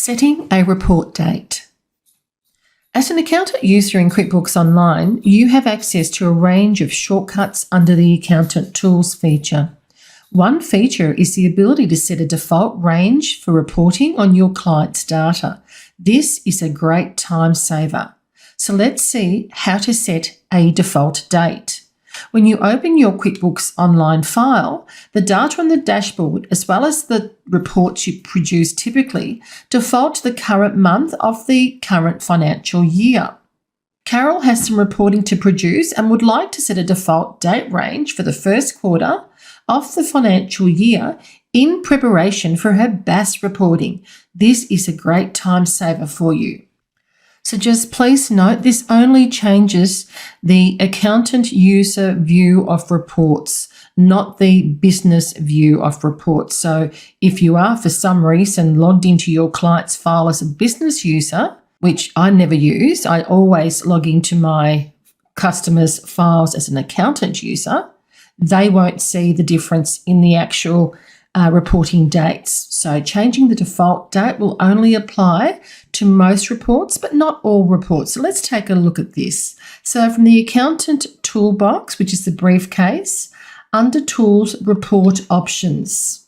Setting a report date. As an accountant user in QuickBooks Online, you have access to a range of shortcuts under the Accountant Tools feature. One feature is the ability to set a default range for reporting on your client's data. This is a great time saver. So let's see how to set a default date. When you open your QuickBooks Online file, the data on the dashboard, as well as the reports you produce typically, default to the current month of the current financial year. Carol has some reporting to produce and would like to set a default date range for the first quarter of the financial year in preparation for her BAS reporting. This is a great time saver for you. So just please note, this only changes the accountant user view of reports, not the business view of reports. So if you are for some reason logged into your client's file as a business user, which I never use, I always log into my customers' files as an accountant user, they won't see the difference in the actual reporting dates. So changing the default date will only apply to most reports, but not all reports. So let's take a look at this. So from the Accountant Toolbox, which is the briefcase, under Tools, Report Options.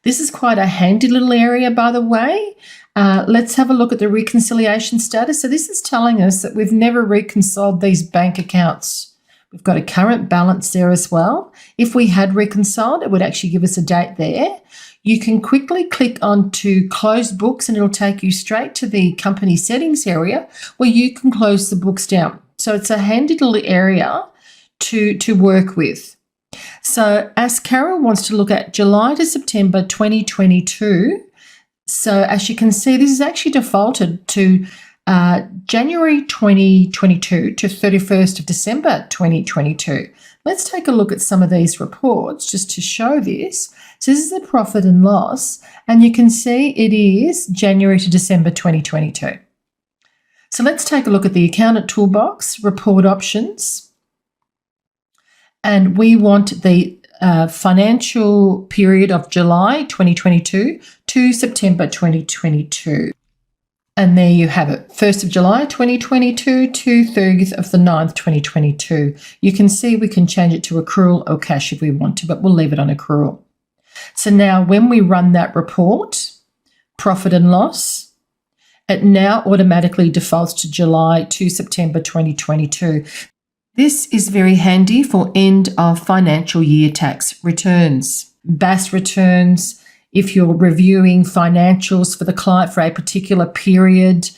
This is quite a handy little area, by the way. Let's have a look at the reconciliation status. So this is telling us that we've never reconciled these bank accounts. We've got a current balance there as well. If we had reconciled, it would actually give us a date there. You can quickly click on to close books and it'll take you straight to the company settings area where you can close the books down. So it's a handy little area to work with. So as Carol wants to look at July to September 2022, so as you can see, this is actually defaulted to January 2022 to 31st of December 2022. Let's take a look at some of these reports just to show this. So this is the profit and loss, and you can see it is January to December 2022. So let's take a look at the Accountant Toolbox, Report Options, and we want the financial period of July 2022 to September 2022. And there you have it, 1st of July 2022 to 30th of the 9th 2022. You can see we can change it to accrual or cash if we want to, but we'll leave it on accrual. So now when we run that report, profit and loss, it now automatically defaults to July to September 2022. This is very handy for end of financial year tax returns, BAS returns, if you're reviewing financials for the client for a particular period.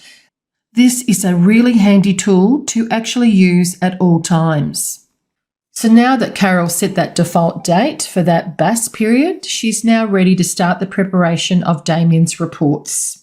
This is a really handy tool to actually use at all times. So now that Carol set that default date for that BAS period, she's now ready to start the preparation of Damien's reports.